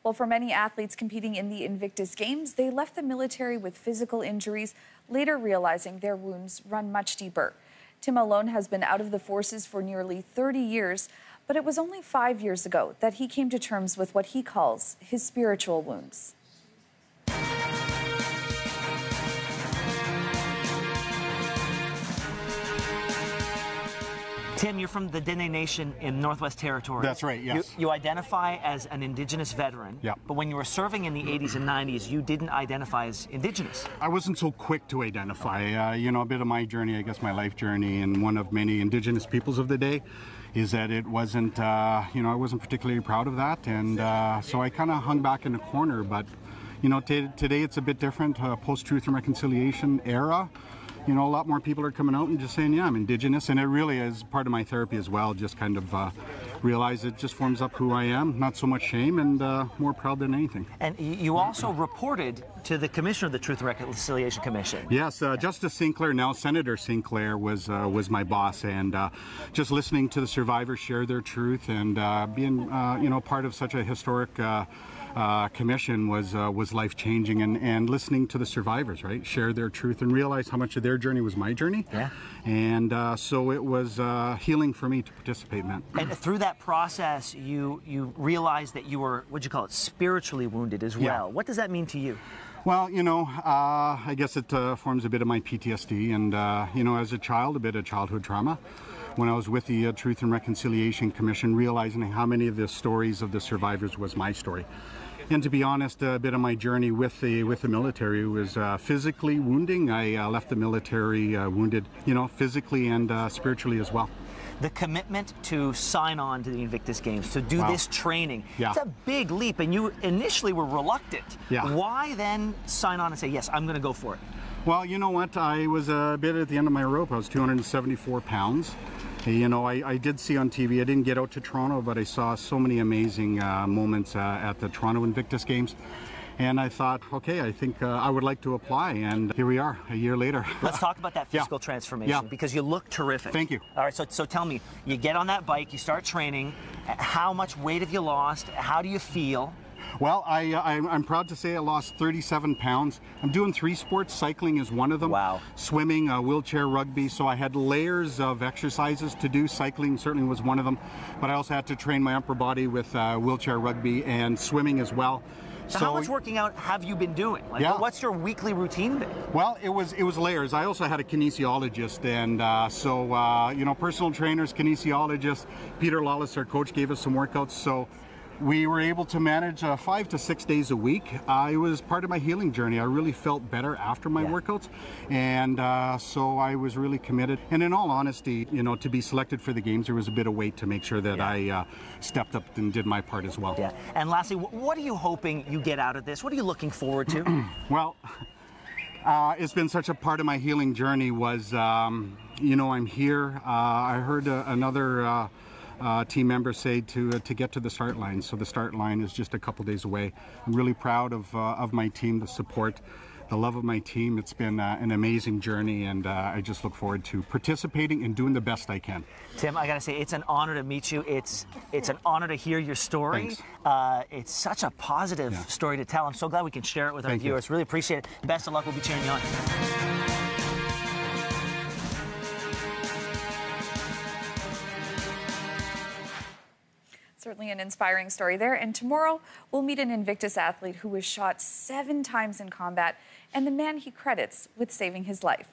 Well, for many athletes competing in the Invictus Games, they left the military with physical injuries, later realizing their wounds run much deeper. Tim Malone has been out of the forces for nearly 30 years, but it was only 5 years ago that he came to terms with what he calls his spiritual wounds. Tim, you're from the Dene Nation in Northwest Territories. That's right, yes. You identify as an Indigenous veteran, yeah. But when you were serving in the 80s and 90s, you didn't identify as Indigenous. I wasn't so quick to identify. A bit of my journey, I guess my life journey, and one of many Indigenous peoples of the day, is that it wasn't, I wasn't particularly proud of that, and so I kind of hung back in a corner, but, today it's a bit different, post-Truth and Reconciliation era. A lot more people are coming out and just saying, yeah, I'm Indigenous, and it really is part of my therapy as well, just kind of realize it just forms up who I am, not so much shame, and more proud than anything. And you also reported to the Commissioner of the Truth and Reconciliation Commission. Yes, Justice Sinclair, now Senator Sinclair, was my boss, and just listening to the survivors share their truth and being, part of such a historic commission was life-changing, and listening to the survivors, right, share their truth and realize how much of their journey was my journey. Yeah. And so it was healing for me to participate in that. And through that process, you realized that you were, what'd you call it, spiritually wounded as well. Yeah. What does that mean to you? Well, I guess it forms a bit of my PTSD, and, as a child, a bit of childhood trauma. When I was with the Truth and Reconciliation Commission, realizing how many of the stories of the survivors was my story. And to be honest, a bit of my journey with the military was physically wounding. I left the military wounded, physically and spiritually as well. The commitment to sign on to the Invictus Games, to do this training, yeah. It's a big leap, and you initially were reluctant. Yeah. Why then sign on and say, yes, I'm going to go for it? Well, you know what? I was a bit at the end of my rope. I was 274 pounds. I did see on TV, I didn't get out to Toronto, but I saw so many amazing moments at the Toronto Invictus Games. And I thought, okay, I think I would like to apply, and here we are, a year later. Let's talk about that physical transformation, because you look terrific. Thank you. All right, so tell me, you get on that bike, you start training, how much weight have you lost, how do you feel? Well, I'm proud to say I lost 37 pounds. I'm doing 3 sports. Cycling is one of them. Wow. Swimming, wheelchair rugby. So I had layers of exercises to do. Cycling certainly was one of them. But I also had to train my upper body with wheelchair rugby and swimming as well. So how much working out have you been doing? What's your weekly routine been? Well, it was layers. I also had a kinesiologist, and personal trainers, kinesiologists. Peter Lawless, our coach, gave us some workouts. So we were able to manage 5 to 6 days a week. It was part of my healing journey. I really felt better after my workouts, and so I was really committed. And in all honesty, to be selected for the games, there was a bit of weight to make sure that I stepped up and did my part as well. Yeah. And lastly, what are you hoping you get out of this? What are you looking forward to? Well, it's been such a part of my healing journey. I'm here. I heard another team members say to get to the start line. So the start line is just a couple days away. I'm really proud of my team, the support, the love of my team. It's been an amazing journey, and I just look forward to participating and doing the best I can. Tim, I gotta say, it's an honor to meet you. It's an honor to hear your story. It's such a positive story to tell. I'm so glad we can share it with our viewers. Really appreciate it. Best of luck. We'll be cheering you on. Certainly an inspiring story there. And tomorrow, we'll meet an Invictus athlete who was shot 7 times in combat and the man he credits with saving his life.